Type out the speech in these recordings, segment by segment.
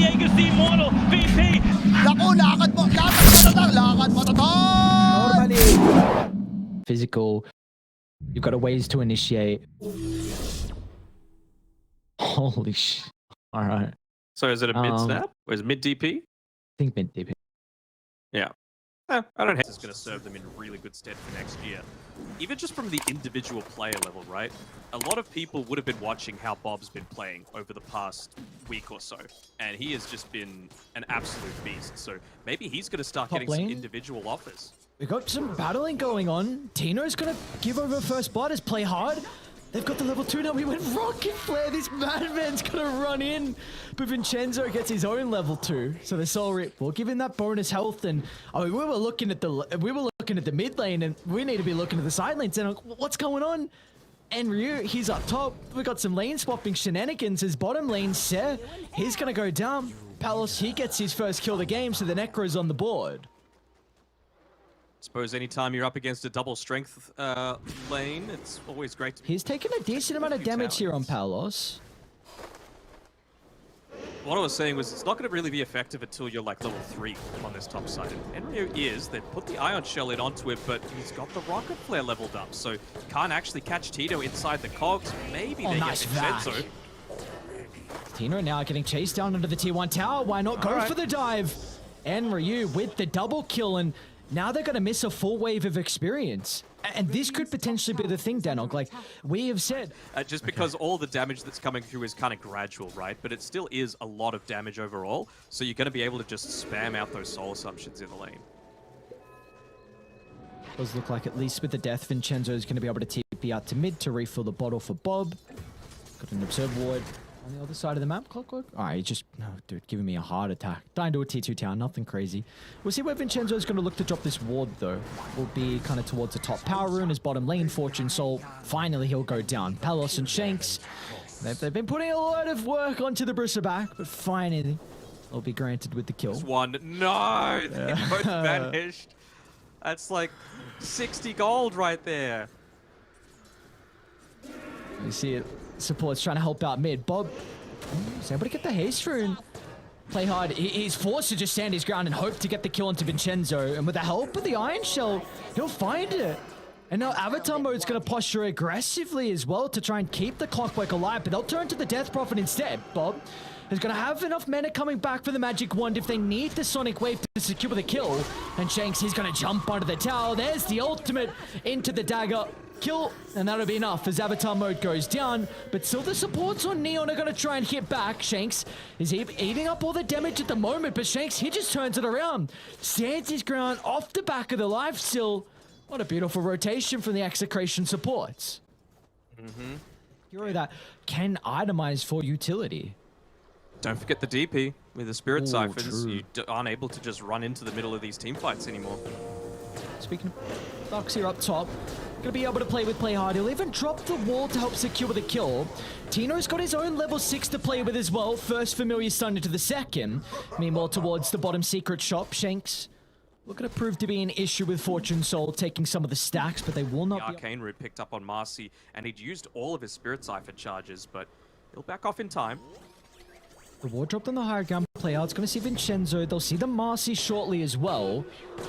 Diego's the immortal VP. Naku, lakad matatag! Normally, physical, you've got a ways to initiate. Holy shit. All right. So is it a mid snap? Or is it mid DP? I think mid DP. Yeah. I don't hate. This is going to serve them in really good stead for next year. Even just from the individual player level, right? A lot of people would have been watching how Bob's been playing over the past week or so, and he has just been an absolute beast. So maybe he's going to start Top getting lane. some individual offers. We got some battling going on. Tino's gonna give over first blood as play hard. They've got the level 2 now. We went rocket flare. This madman's gonna run in. But Vincenzo gets his own level 2. So the soul rip will give him that bonus health. And I mean, we were looking at the mid lane, and we need to be looking at the side lanes. And what's going on? And Ryu, he's up top. We got some lane swapping shenanigans. His bottom lane set. He's gonna go down. Palos, he gets his first kill of the game, so the Necro's on the board. Suppose anytime you're up against a double strength lane, it's always great to... He's taken a decent amount of damage here on Palos. What I was saying was it's not going to really be effective until you're like level 3 on this top side. And Enryo is, they've put the Ion Shell in onto it, but he's got the Rocket Flare leveled up, so can't actually catch Tito inside the cogs. Maybe they nice get Vincenzo. Tino now getting chased down under the T1 tower. Why not go for the dive? And Ryu with the double kill, and now they're going to miss a full wave of experience. And this could potentially be the thing, Danog. Like we have said. Just because all the damage that's coming through is kind of gradual, right? But it still is a lot of damage overall. So you're going to be able to just spam out those soul assumptions in the lane. Does look like at least with the death, Vincenzo is going to be able to TP out to mid to refill the bottle for Bob. Got an observe ward on the other side of the map. Clockwork. All right, just no, dude, giving me a heart attack. Dying to a T2 town, nothing crazy. We'll see where Vincenzo is going to look to drop this ward though. Will be kind of towards the top power rune. His bottom lane, Fortune Soul. Finally, he'll go down. Palos and Shanks. They've been putting a lot of work onto the Brisser back, but finally, they'll be granted with the kill. Just one. No, they both vanished. That's like 60 gold right there. You see it. Support's trying to help out mid. Bob is able to get the haste rune. Play hard. He's forced to just stand his ground and hope to get the kill onto Vincenzo. And with the help of the Iron Shell, he'll find it. And now Avatar Mode's going to posture aggressively as well to try and keep the Clockwork alive. But they'll turn to the Death Prophet instead. Bob is going to have enough mana coming back for the Magic Wand if they need the Sonic Wave to secure the kill. And Shanks, he's going to jump onto the tower. There's the ultimate into the dagger. Kill, and that'll be enough as Avatar Mode goes down. But still the supports on Neon are going to try and hit back. Shanks is eating up all the damage at the moment, but Shanks, he just turns it around. Stands his ground off the back of the life steal. What a beautiful rotation from the Execration supports. Hero that can itemize for utility. Don't forget the DP. With the Spirit Siphons, true. you aren't able to just run into the middle of these team fights anymore. Speaking of Ducks here up top, gonna be able to play with play hard. He'll even drop the wall to help secure the kill. Tino's got his own level 6 to play with as well. First familiar stun into the second. Meanwhile, towards the bottom secret shop, Shanks looking to prove to be an issue with Fortune Soul taking some of the stacks, but they will not The be. Arcane Root picked up on Marcy, and he'd used all of his Spirit Siphon charges, but he'll back off in time. The ward dropped on the higher ground player. It's going to see Vincenzo. They'll see the Marcy shortly as well.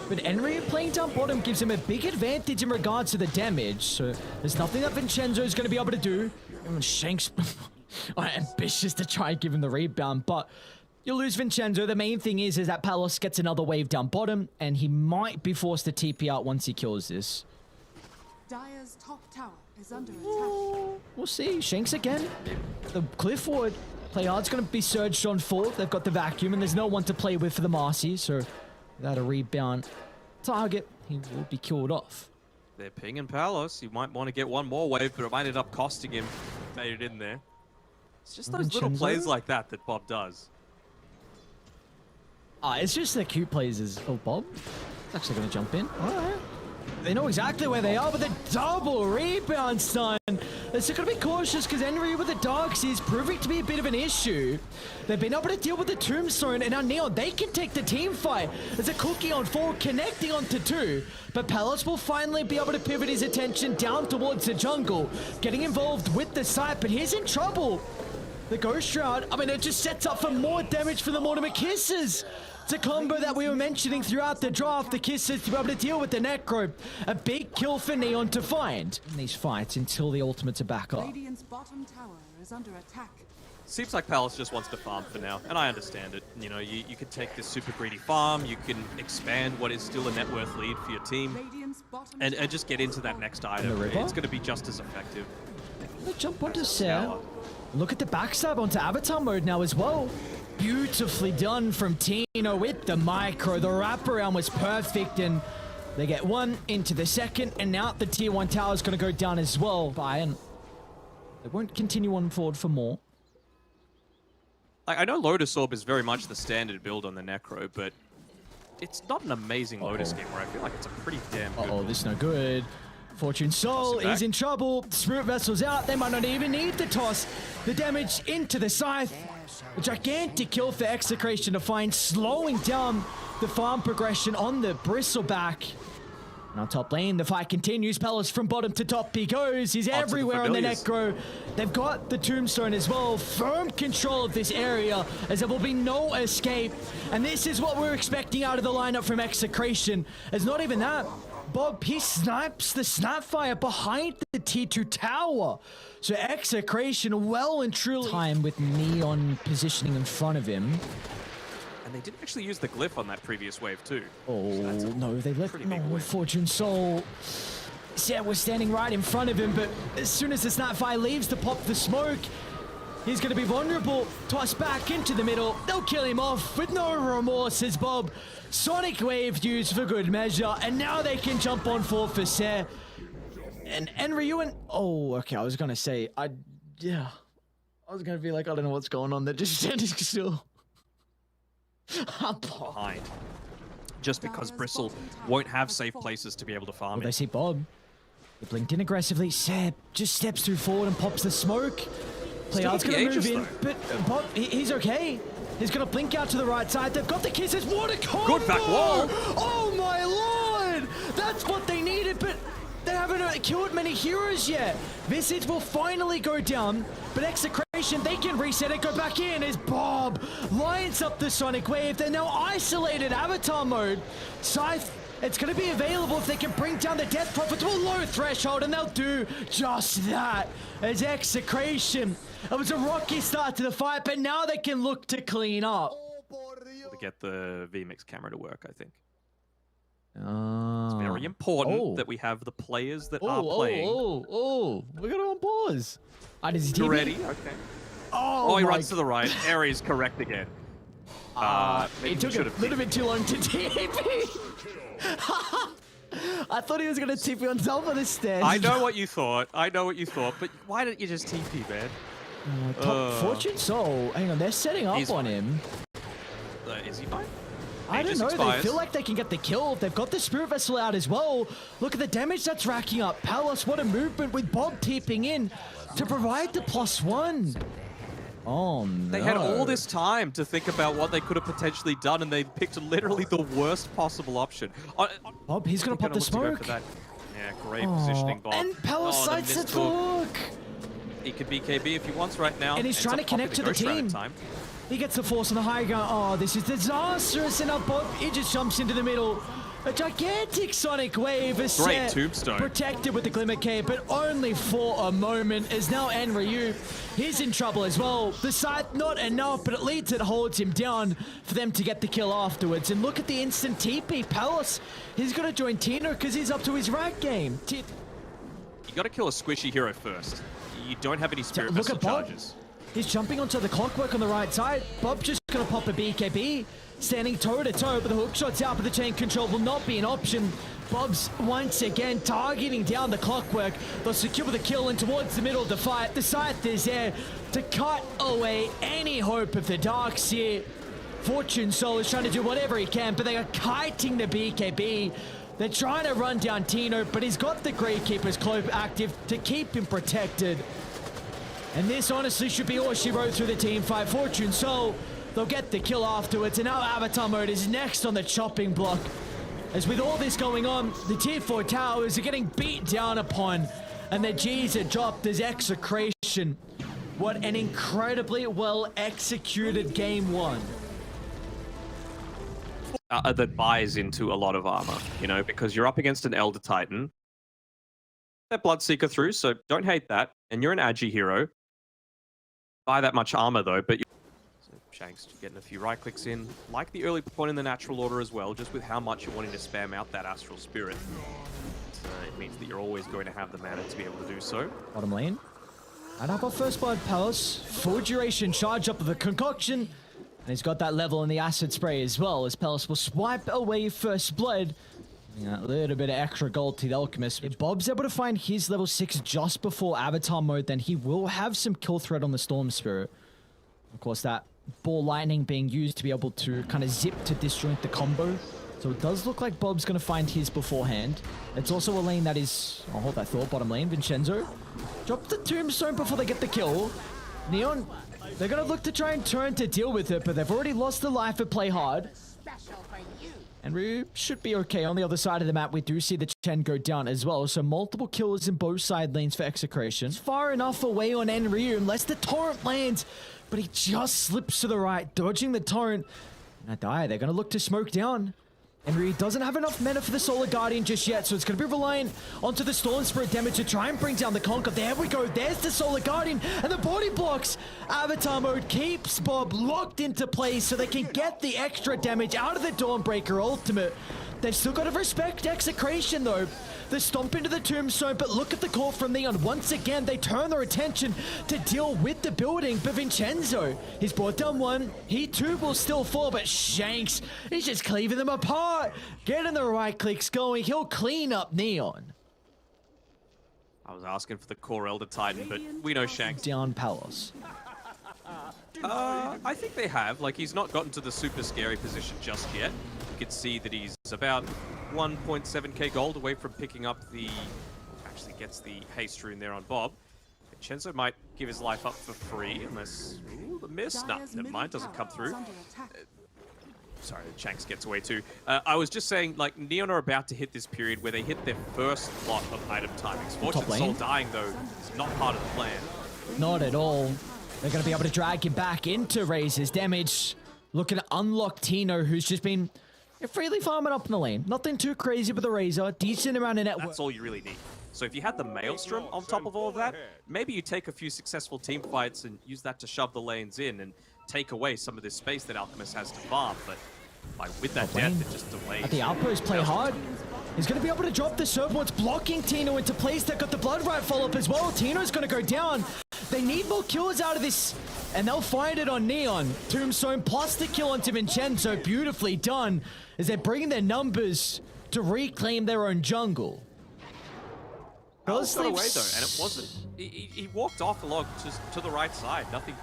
But Enry playing down bottom gives him a big advantage in regards to the damage. So there's nothing that Vincenzo is going to be able to do. And Shanks are ambitious to try and give him the rebound. But you'll lose Vincenzo. The main thing is that Palos gets another wave down bottom. And he might be forced to TP out once he kills this. Dire's top tower is under attack. We'll see. Shanks again. The cliff ward. Play hard's going to be surged on fourth. They've got the vacuum, and there's no one to play with for the Marcy, so without a rebound target, he will be killed off. They're pinging Palos. He might want to get one more wave, but it might end up costing him. Made it in there. It's just those little plays like that that Bob does. It's just the cute plays as... Oh, Bob? He's actually going to jump in. All right. They know exactly where they are, but the double rebound stun. They're still going to be cautious because Enry with the Darks is proving to be a bit of an issue. They've been able to deal with the Tombstone, and now Neon, they can take the team fight. There's a cookie on 4, connecting onto 2. But Palos will finally be able to pivot his attention down towards the jungle, getting involved with the site, but he's in trouble. the Ghost Route. I mean, it just sets up for more damage for the Mortimer Kisses. It's a combo that we were mentioning throughout the draft. The Kisses to be able to deal with the Necro. A big kill for Neon to find in these fights until the ultimates are back up. Radiant's bottom tower is under attack. Seems like Palace just wants to farm for now, and I understand it. You know, you can take this super greedy farm, you can expand what is still a net worth lead for your team, Radiant's bottom and tower just get into that next item. river? It's going to be just as effective. They jump onto Ser. Scour. Look at the backstab onto Avatar mode now as well. Beautifully done from Tino with the micro. The wraparound was perfect, and they get one into the second, and now the tier 1 tower is going to go down as well. Bayern. They won't continue on forward for more. I know Lotus Orb is very much the standard build on the Necro, but it's not an amazing Lotus game where I feel like it's a pretty damn good Oh, this is no good. Fortune Soul is in trouble. Spirit Vessel's out. They might not even need the toss. The damage into the Scythe. A gigantic kill for Execration to find, slowing down the farm progression on the Bristleback. And on top lane, the fight continues. Palace from bottom to top he goes. He's everywhere on the Necro. They've got the Tombstone as well. Firm control of this area, as there will be no escape. And this is what we're expecting out of the lineup from Execration. It's not even that. Bob, he snipes the Snapfire behind the T2 tower. So Execration well and truly time with Neon positioning in front of him. And they didn't actually use the glyph on that previous wave too. Oh, no, they let pretty big no win. Fortune Soul. Yeah, we're standing right in front of him, but as soon as the Snapfire leaves to pop the smoke, he's going to be vulnerable. Toss back into the middle. They'll kill him off with no remorse, says Bob. Sonic Wave used for good measure, and now they can jump on forward for Ser. And Ryu and... Oh, okay, I was going to say, I was going to be like, I don't know what's going on. They're just standing still. Behind. Just because Bristle won't have safe places to be able to farm They it. see Bob. They blinked in aggressively. Ser just steps through forward and pops the smoke. Player's Still going to got move the in, Aegis, but Bob, he's okay. He's going to blink out to the right side. They've got the kisses. What a combo! Good back wall. Oh my lord! That's what they needed, but they haven't killed many heroes yet. Visage will finally go down, but Execration, they can reset it, go back in as Bob lines up the Sonic Wave. They're now isolated Avatar mode. Scythe, it's going to be available if they can bring down the Death Prophet to a low threshold, and they'll do just that as Execration. It was a rocky start to the fight, but now they can look to clean up. To get the VMix camera to work, I think. It's Very important that we have the players that are playing. We got it on pause. Does he Ready? Okay. Oh, he runs to the right. Ares correct again. Maybe It took a should've little bit too long to TP. I thought he was going to TP on top of the stairs. I know what you thought. But why didn't you just TP, man? Top Fortune Soul. Hang on, they're setting up He's on him. Is he fine? I don't know. They feel like they can get the kill. They've got the Spirit Vessel out as well. Look at the damage that's racking up. Palace, what a movement with Bob TPing in to provide the +1. Oh, no. They had all this time to think about what they could have potentially done, and they picked literally the worst possible option. Bob, he's going to pop the smoke. Yeah, great positioning, Bob. And Palace sides the hook. He could BKB if he wants right now. And he's trying to connect to the team. He gets the force on the high ground. Oh, this is disastrous. And up Bob, he just jumps into the middle. A gigantic Sonic Wave is Great tombstone. Protected with the Glimmer Cape, but only for a moment, as now Enryu, he's in trouble as well. The Scythe, not enough, but at least it holds him down for them to get the kill afterwards. And look at the instant TP. Palace, he's going to join Tino because he's up to his rack game. You got to kill a squishy hero first. You don't have any Spirit Vessel charges. He's jumping onto the clockwork on the right side. Bob just gonna pop a BKB. Standing toe to toe, but the hook shots out, but the chain control will not be an option. Bob's once again targeting down the clockwork. They'll secure the kill and towards the middle of the fight. The Scythe is there to cut away any hope of the Darks here. Fortune Soul is trying to do whatever he can, but they are kiting the BKB. They're trying to run down Tino, but he's got the Gravekeeper's Cloak active to keep him protected. And this honestly should be all she wrote through the team fight. Fortune Soul, they'll get the kill afterwards. And now Avatar mode is next on the chopping block. As with all this going on, the tier 4 towers are getting beat down upon. And the G's are dropped as Execration What an incredibly well executed game one. That buys into a lot of armor, you know, because you're up against an Elder Titan. They're Bloodseeker through, so don't hate that. And you're an Agi hero. Buy that much armor though, but so Shanks getting a few right clicks in. Like the early point in the natural order as well, just with how much you're wanting to spam out that Astral Spirit. It means that you're always going to have the mana to be able to do so. Bottom lane. And up our first blood, Palace. Full duration charge up of the concoction. And he's got that level in the acid spray as well, as Palace will swipe away first blood. Yeah, a little bit of extra gold to the Alchemist. If Bob's able to find his level 6 just before Avatar mode, then he will have some kill threat on the Storm Spirit. Of course, that ball lightning being used to be able to kind of zip to disjoint the combo. So it does look like Bob's going to find his beforehand. It's also a lane that is... I'll hold that thought. Bottom lane, Vincenzo. Drop the Tombstone before they get the kill. Neon, they're going to look to try and turn to deal with it, but they've already lost the life at Play Hard. And we should be okay. On the other side of the map, we do see the Chen go down as well. So multiple kills in both side lanes for Execration. It's far enough away on Enryu unless the torrent lands. But he just slips to the right, dodging the torrent. And they're going to look to smoke down. Enryu doesn't have enough mana for the Solar Guardian just yet, so it's going to be reliant onto the Storm Spirit damage to try and bring down the Conquer. There we go. There's the Solar Guardian, and the body blocks. Avatar mode keeps Bob locked into place so they can get the extra damage out of the Dawnbreaker ultimate. They've still got to respect Execration, though. They stomp into the Tombstone, but look at the call from Neon. Once again, they turn their attention to deal with the building. But Vincenzo, he's brought down one. He too will still fall, but Shanks, he's just cleaving them apart. Getting the right clicks going. He'll clean up Neon. I was asking for the core Elder Titan, but we know Shanks. Down Palace. I think they have. Like, he's not gotten to the super scary position just yet. You can see that he's about 1.7k gold away from picking up the... Actually gets the haste rune there on Bob. Vincenzo might give his life up for free, unless... Ooh, the miss? Nah, never mind, doesn't come through. Sorry, Shanks gets away too. I was just saying, like, Neon are about to hit this period where they hit their first lot of item timings. Fortune Soul dying, though, is not part of the plan. Not at all. They're going to be able to drag him back into Razor's damage. Looking to unlock Tino, who's just been freely farming up in the lane. Nothing too crazy with the Razor. Decent amount of network. That's all you really need. So if you had the Maelstrom on top of all of that, maybe you take a few successful team fights and use that to shove the lanes in and take away some of this space that Alchemist has to farm. But with that death, it just delays. At the outpost, Play Hard. He's going to be able to drop the Serpents, blocking Tino into place. They've got the Blood Right follow-up as well. Tino's going to go down. They need more kills out of this, and they'll find it on Neon. Tombstone plus the kill onto Vincenzo. Beautifully done, as they're bringing their numbers to reclaim their own jungle. Got away, though, and it wasn't... He walked off a log just to the right side. Nothing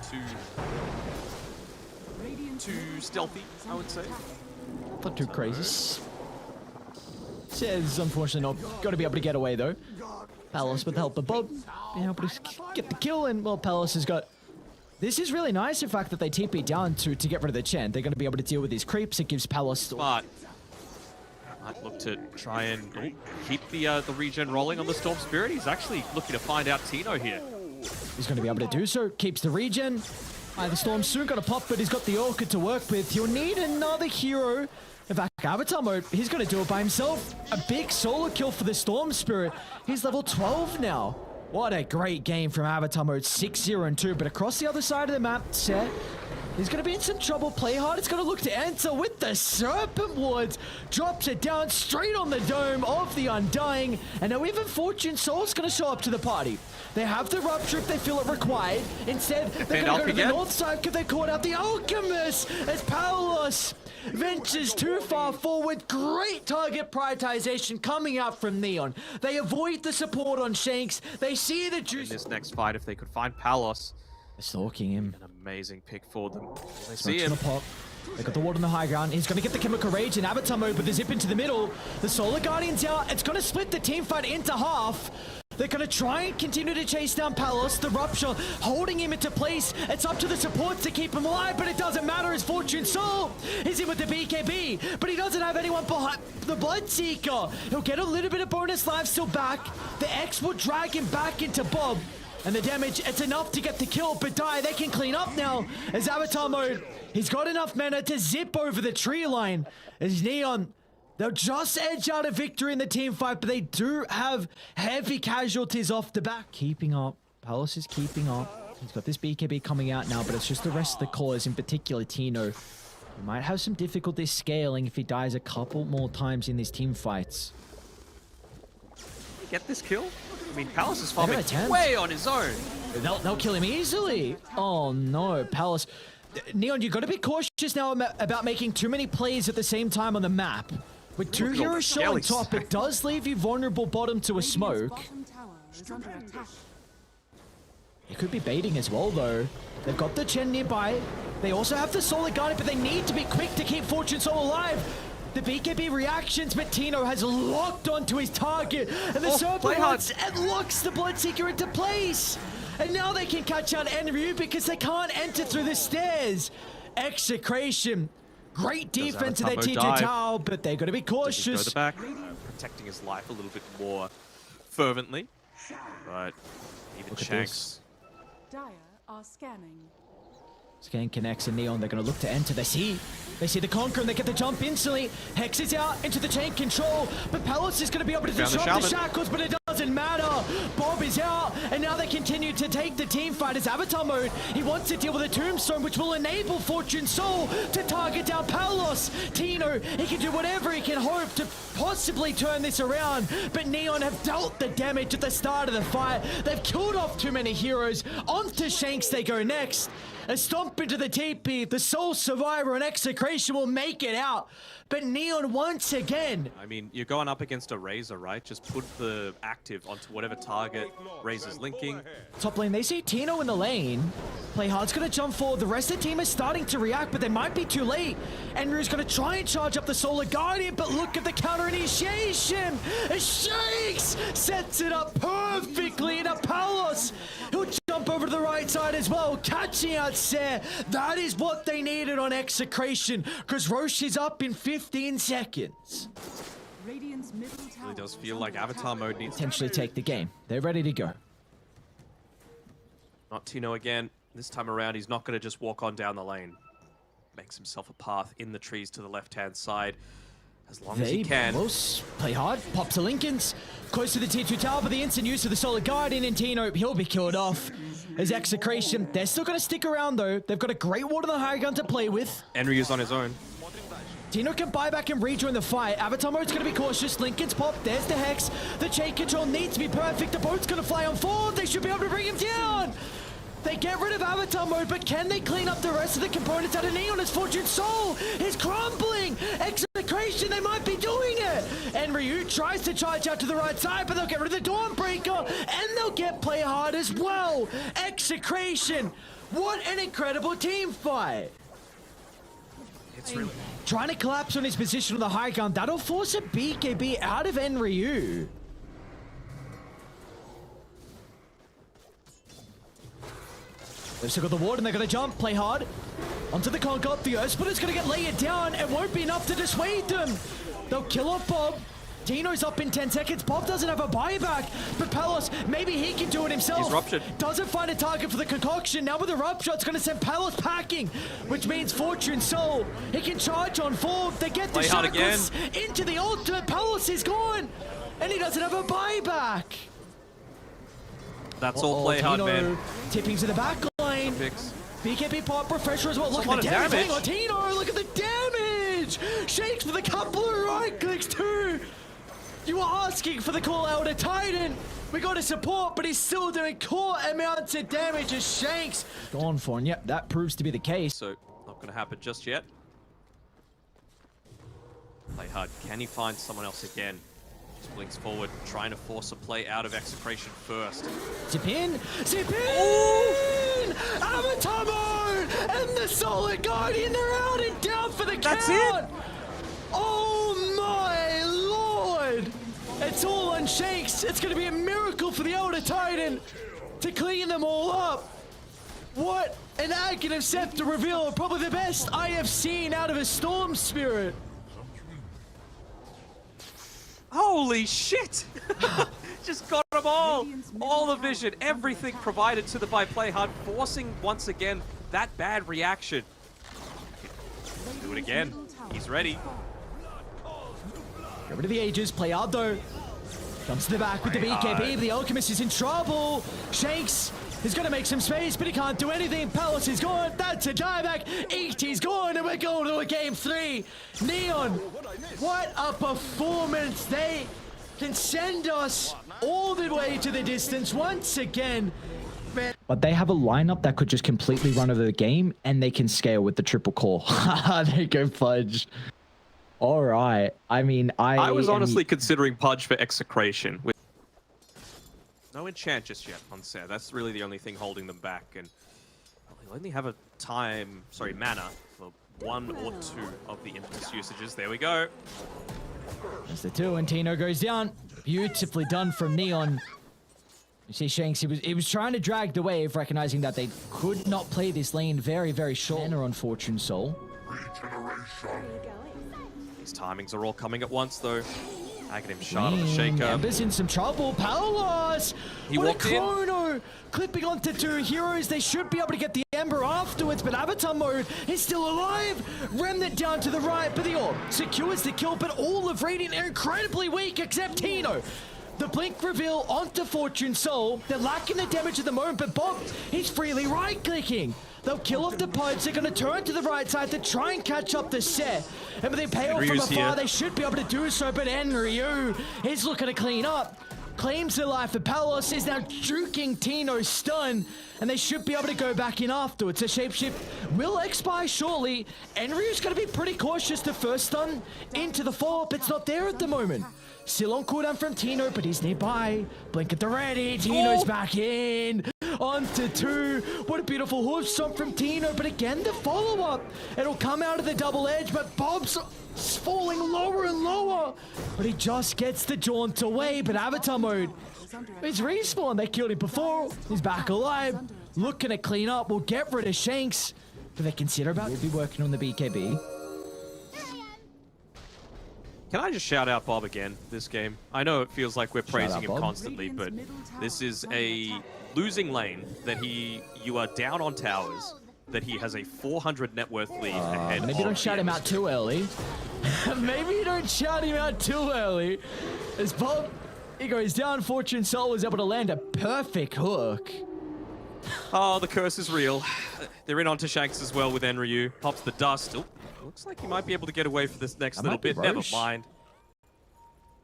too stealthy, I would say. Not too crazy. Says, unfortunately, not going to be able to get away, though. Palace, with the help of Bob, being able to get the kill, and, well, Palace has got... This is really nice, in fact, that they TP down to get rid of the Chen. They're going to be able to deal with these creeps. It gives Palace... But might look to try and keep the regen rolling on the Storm Spirit. He's actually looking to find out Tino here. He's going to be able to do so. Keeps the regen. The Storm's soon got to pop, but he's got the Orca to work with. He'll need another hero. In fact, Avatar mode, he's going to do it by himself. A big solo kill for the Storm Spirit. He's level 12 now. What a great game from Avatar mode, 6-0-2. But across the other side of the map, Set, he's going to be in some trouble. Play Hard. It's going to look to enter with the Serpent Wards. Drops it down straight on the dome of the Undying. And now even Fortune Soul's going to show up to the party. They have the Rupture if they feel it required. Instead, they're going to go to the north side because they caught out the Alchemist as Palos ventures too far forward. Great target prioritization coming out from Neon. They avoid the support on Shanks. They see the juice. In this next fight, if they could find Palos, stalking him. An amazing pick for them. They see him. Pop. They got the ward on the high ground. He's going to get the Chemical Rage in Avatar mode with the zip into the middle. The Solar Guardian's out. It's going to split the team fight into half. They're going to try and continue to chase down Palos. The Rupture holding him into place. It's up to the supports to keep him alive, but it doesn't matter as Fortune Soul is in with the BKB, but he doesn't have anyone behind the Bloodseeker. He'll get a little bit of bonus life still back. The X will drag him back into Bob. And the damage, it's enough to get the kill, but they can clean up now. As Avatar Mode, he's got enough mana to zip over the tree line. As Neon, they'll just edge out a victory in the team fight, but they do have heavy casualties off the back. Keeping up. Palace is keeping up. He's got this BKB coming out now, but it's just the rest of the cores, in particular Tino. He might have some difficulty scaling if he dies a couple more times in these team fights. Get this kill? I mean, Palace is farming way on his own. They'll kill him easily. Oh no, Palace. Neon, you got to be cautious now about making too many plays at the same time on the map. With two heroes showing top, it does leave you vulnerable bottom to a smoke. Bottom tower is under attack. It could be baiting as well, though. They've got the Chen nearby. They also have the Solar Guardian, but they need to be quick to keep Fortune Soul alive. The BKB reactions, but Tino has locked onto his target. And the Serpent Hearts locks the Bloodseeker into place. And now they can catch out Enryu because they can't enter through the stairs. Execration. Great defense to their T2 tower, but they're going to be cautious. Go the back, protecting his life a little bit more fervently. But even Shanks. Dire are scanning. Scan connects and Neon, they're going to look to enter. They see the Conqueror and they get the jump instantly. Hex is out into the chain control, but Palace is going to be able to disrupt the shackles, but it doesn't matter. Bob is out, and now they continue to take the team fight as Avatar Mode. He wants to deal with a Tombstone, which will enable Fortune Soul to target down Palos. Tino, he can do whatever he can hope to possibly turn this around, but Neon have dealt the damage at the start of the fight. They've killed off too many heroes. Onto Shanks they go next. A stomp into the TP, the sole survivor and Execration will make it out. But Neon once again. I mean, you're going up against a Razor, right? Just put the active onto whatever target Razor's linking. Top lane, they see Tino in the lane. Playhard's gonna jump forward. The rest of the team is starting to react, but they might be too late. Enryu's gonna try and charge up the Solar Guardian, but look at the counter initiation. Shakes sets it up perfectly into Palos. He'll jump over to the right side as well, catching out Ser. That is what they needed on Execration, because Roche is up in 15 seconds. Radiant's middle tower Really does feel like Avatar Mode needs to Potentially take the game. They're ready to go. Not Tino again. This time around, he's not going to just walk on down the lane. Makes himself a path in the trees to the left-hand side. As long as he can. Play hard. Pops to Lincoln's. Close to the T2 tower, but the instant use of the Solar Guardian and Tino, he'll be killed off. As Execration, they're still going to stick around though. They've got a great ward on the high gun to play with. Enryu's on his own. Tino can buy back and rejoin the fight. Avatar Mode's going to be cautious. Lincoln's pop. There's the Hex. The chain control needs to be perfect. The boat's going to fly on forward. They should be able to bring him down. They get rid of Avatar Mode, but can they clean up the rest of the components out of Neon as Fortune Soul is crumbling? Execration, they might be doing it. And Ryu tries to charge out to the right side, but they'll get rid of the Dawnbreaker, and they'll get play hard as well. Execration, what an incredible team fight. It's really... Trying to collapse on his position on the high ground, that'll force a BKB out of Enryu. They've still got the ward and they're going to jump, play hard. Onto the Conquer, the Earthsplitter's going to get laid down. It won't be enough to dissuade them. They'll kill off Bob. Tino's up in 10 seconds. Bob doesn't have a buyback, but Palos, maybe he can do it himself. He's ruptured. Doesn't find a target for the concoction. Now with the rupture, it's going to send Palos packing, which means Fortune Soul. He can charge on forward. They get the shackles into the ultimate. Palos is gone, and he doesn't have a buyback. That's all play hard, man. Tipping to the back line. BKB pop refresher as well. Look at the damage on Tino. Look at the damage. Shakes with a couple of right clicks too. You were asking for the call out of Titan. We got a support, but he's still doing core amounts of damage as Shanks gone for. And yep, that proves to be the case. So not going to happen just yet. Play hard. Can he find someone else again? Just blinks forward, trying to force a play out of Execration first. Zip in! Zip in! Avatar Mode! And the Solar Guardian, they're out and down for the count! That's it! Oh my lord! It's all on Shanks. It's going to be a miracle for the Elder Titan to clean them all up. What an Aghanim Scepter reveal. Probably the best I have seen out of a Storm Spirit. Holy shit! Just got them all the vision, everything provided to them by Playhard, forcing once again that bad reaction. Do it again. He's ready. Get rid of the Aegis. Playhard though. Comes to the back with the BKB. The Alchemist is in trouble. Shanks is going to make some space, but he can't do anything. Palace is gone. That's a dieback. ET's gone, and we're going to a game 3. Neon, what a performance. They can send us all the way to the distance once again. But they have a lineup that could just completely run over the game, and they can scale with the triple core. They go Fudge. All right. I mean, I was honestly considering Pudge for Execration. With no enchant just yet on Ser. That's really the only thing holding them back. And they'll only have a mana for 1 or 2 of the impetus usages. There we go. There's the 2, and Tino goes down. Beautifully done from Neon. You see Shanks, he was trying to drag the wave, recognizing that they could not play this lane very, very short. Enter on Fortune Soul. These timings are all coming at once, though. Tagging him shot on the shaker. Ember's in some trouble. Palos! He walked in. Chrono! Clipping onto 2 heroes. They should be able to get the Ember afterwards, but Avatar mode is still alive. Remnant down to the right, but the orb secures the kill, but all of Radiant are incredibly weak, except Tino. The blink reveal onto Fortune Soul. They're lacking the damage at the moment, but Bob, he's freely right-clicking. They'll kill off the Pudge. They're going to turn to the right side to try and catch up the Set. And when they pay off from afar, they should be able to do so, but Enryu is looking to clean up. Claims the life of Palos, is now juking Tino's stun, and they should be able to go back in afterwards. The shapeshift will expire shortly. Enryu's going to be pretty cautious. The first stun into the follow-up, it's not there at the moment. Still on cooldown from Tino, but he's nearby. Blink at the ready. Tino's back in. On to 2. What a beautiful hoof stomp from Tino. But again, the follow-up. It'll come out of the double edge, but Bob's falling lower and lower. But he just gets the jaunt away. But Avatar mode, it's respawn. They killed him before. He's back alive. Looking to clean up. We'll get rid of Shanks. Do they consider about? We'll be working on the BKB. Can I just shout out Bob again this game? I know it feels like we're praising him constantly, but this is a losing lane that you are down on towers, that he has a 400 net worth lead ahead. Maybe don't shout him out too early. Maybe you don't shout him out too early. As Bob, he goes down, Fortune Soul was able to land a perfect hook. Oh, the curse is real. They're in onto Shanks as well with Enryu. Pops the dust. Ooh. Looks like he might be able to get away for this next little bit. Never mind.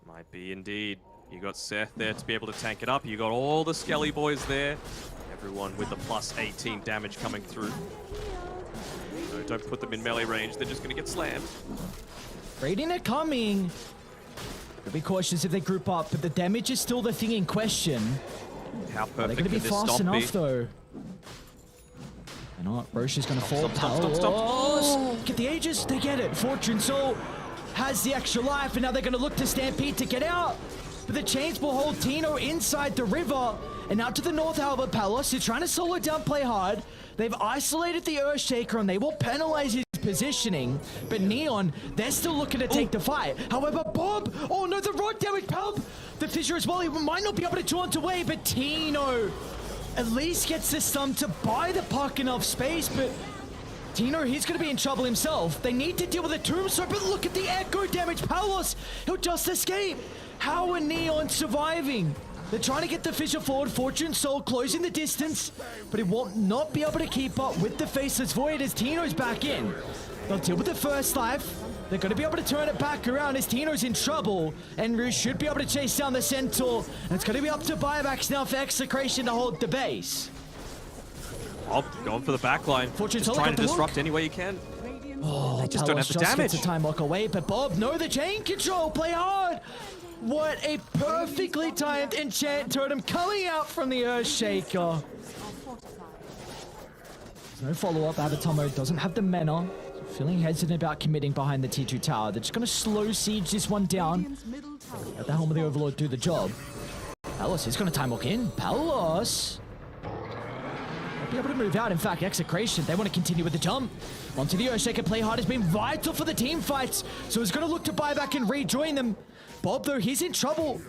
Might be indeed. You got Seth there to be able to tank it up. You got all the Skelly boys there. Everyone with the plus 18 damage coming through. So don't put them in melee range. They're just going to get slammed. Radiant are coming. They'll be cautious if they group up, but the damage is still the thing in question. How perfect they're going to be fast enough, though. You know what? Roche is going to fall. Stop. Get the Aegis. They get it. Fortune Soul has the extra life, and now they're going to look to Stampede to get out. But the chains will hold Tino inside the river. And out to the north, however, Palos is trying to solo down, play hard. They've isolated the Earthshaker, and they will penalize his positioning. But Neon, they're still looking to take the fight. However, Bob, oh no, the rod damage, Bob. The Fissure as well, he might not be able to jaunt away, but Tino at least gets the stun to buy the puck enough space, but Tino, he's going to be in trouble himself. They need to deal with the Tombstone, but look at the echo damage. Palos, he'll just escape. How are Neon surviving? They're trying to get the Fissure forward. Fortune Soul closing the distance, but he will not be able to keep up with the Faceless Void as Tino's back in. They'll deal with the first life. They're going to be able to turn it back around as Tino's in trouble. And Rouge should be able to chase down the Centaur. And it's going to be up to buybacks now for Execration to hold the base. Oh, going for the backline. Fortune just trying to disrupt any way you can. Oh, they just don't have the damage. Gets a time lock away, but Bob, no, the chain control. Play hard. What a perfectly timed enchant totem coming out from the Earthshaker. There's no follow-up. Avatar mode doesn't have the mana. Feeling hesitant about committing behind the T2 tower. They're just going to slow siege this one down. Let the Helm of the Overlord do the job. Palos is going to time lock in. Palos won't be able to move out. In fact, Execration, they want to continue with the jump. Onto the Earthshaker. Play hard has been vital for the team fights. So he's going to look to buy back and rejoin them. Bob, though, he's in trouble.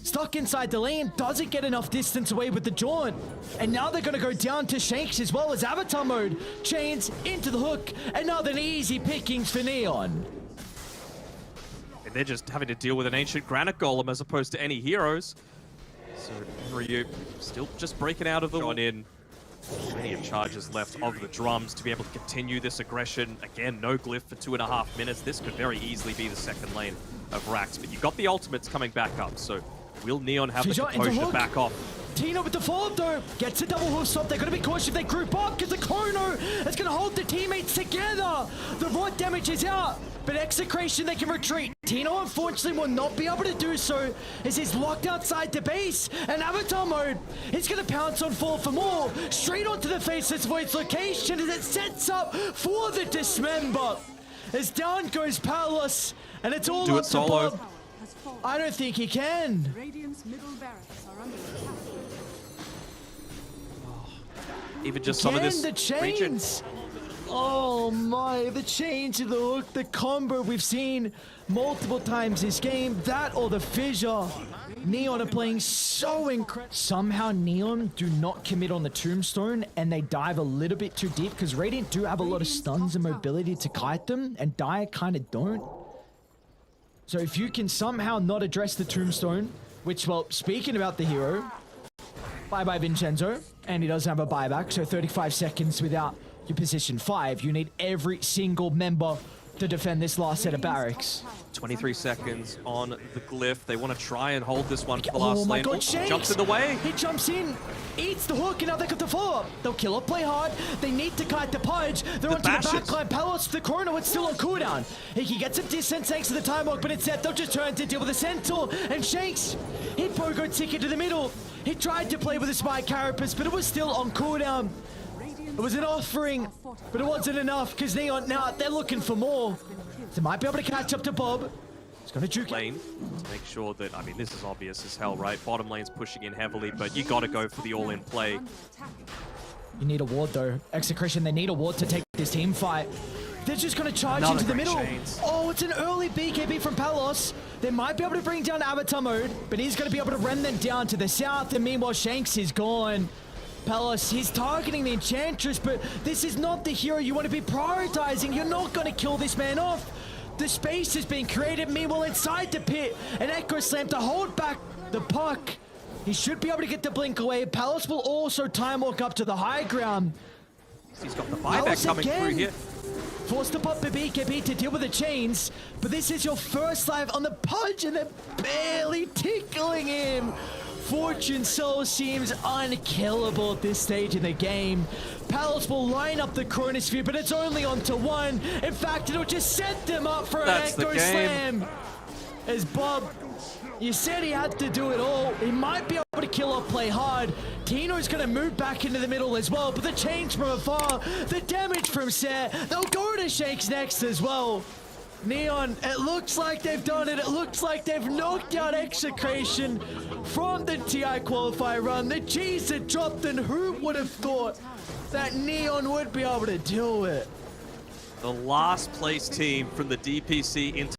Stuck inside the lane, doesn't get enough distance away with the jaunt. And now they're going to go down to Shanks as well as Avatar mode. Chains into the hook, another easy pickings for Neon. And they're just having to deal with an ancient granite golem as opposed to any heroes. So Ryu still just breaking out of the one in. Plenty of charges left of the drums to be able to continue this aggression. Again, no glyph for 2.5 minutes. This could very easily be the second lane of Rax, but you've got the ultimates coming back up, so will Neon have the composure to back off? Tino with the follow-up though, gets a double hoof stop. They're going to be cautious if they group up because the Chrono is going to hold the teammates together. The rod damage is out, but Execration, they can retreat. Tino unfortunately will not be able to do so as he's locked outside the base, and Avatar mode is going to pounce on Fall for more. Straight onto the Faceless Void's location as it sets up for the Dismember. As down goes Palos, and it's all up to Bob. I don't think he can. Radiant's middle barracks are under attack. Even just some of this the chains. Oh my, the chains to the hook, the combo we've seen multiple times this game. That or the fissure. Neon are playing so incredible. Somehow Neon do not commit on the tombstone and they dive a little bit too deep because Radiant do have a lot of stuns and mobility to kite them and Dire kind of don't. So if you can somehow not address the tombstone, which, well, speaking about the hero, bye-bye Vincenzo, and he doesn't have a buyback, so 35 seconds without your position 5. You need every single member to defend this last set of barracks. 23 seconds on the glyph. They want to try and hold this one for the last Oh my lane. god, Shanks! Jumps in the way. He jumps in, eats the hook, and now they got the follow-up. They'll kill it, play hard. They need to kite the pudge. They're onto the backline. Palos, the Chrono, it's still on cooldown. He gets some distance thanks to the time walk, but instead they'll just turn to deal with the Centaur. And Shanks, hit Pogo ticket to the middle. He tried to play with a Spy Carapace, but it was still on cooldown. It was an offering, but it wasn't enough because Neon, now they're looking for more. They might be able to catch up to Bob. He's going to juke lane to make sure that, I mean, this is obvious as hell, right? Bottom lane's pushing in heavily, but you got to go for the all-in play. You need a ward though. Execration, they need a ward to take this team fight. They're just going to charge Another into the great middle. chains. Oh, it's an early BKB from Palos. They might be able to bring down Avatar mode, but he's going to be able to rend them down to the south, and meanwhile Shanks is gone. Palos, he's targeting the Enchantress, but this is not the hero you want to be prioritizing. You're not going to kill this man off. The space has been created. Meanwhile, inside the pit, an Echo Slam to hold back the puck. He should be able to get the blink away. Palos will also time walk up to the high ground. He's got the buyback coming through here. Forced to pop the BKB to deal with the chains, but this is your first life on the punch, and they're barely tickling him. Fortune Soul seems unkillable at this stage in the game. Palos will line up the Chronosphere, but it's only on to one. In fact, it'll just set them up for an Echo Slam. As Bob, you said he had to do it all. He might be able to kill or play hard. Tino's going to move back into the middle as well, but the change from afar, the damage from Set, they'll go to Shanks next as well. Neon, it looks like they've done it. It looks like they've knocked out Execration from the TI qualifier run. The G's had dropped, and who would have thought that Neon would be able to do it? The last place team from the DPC into...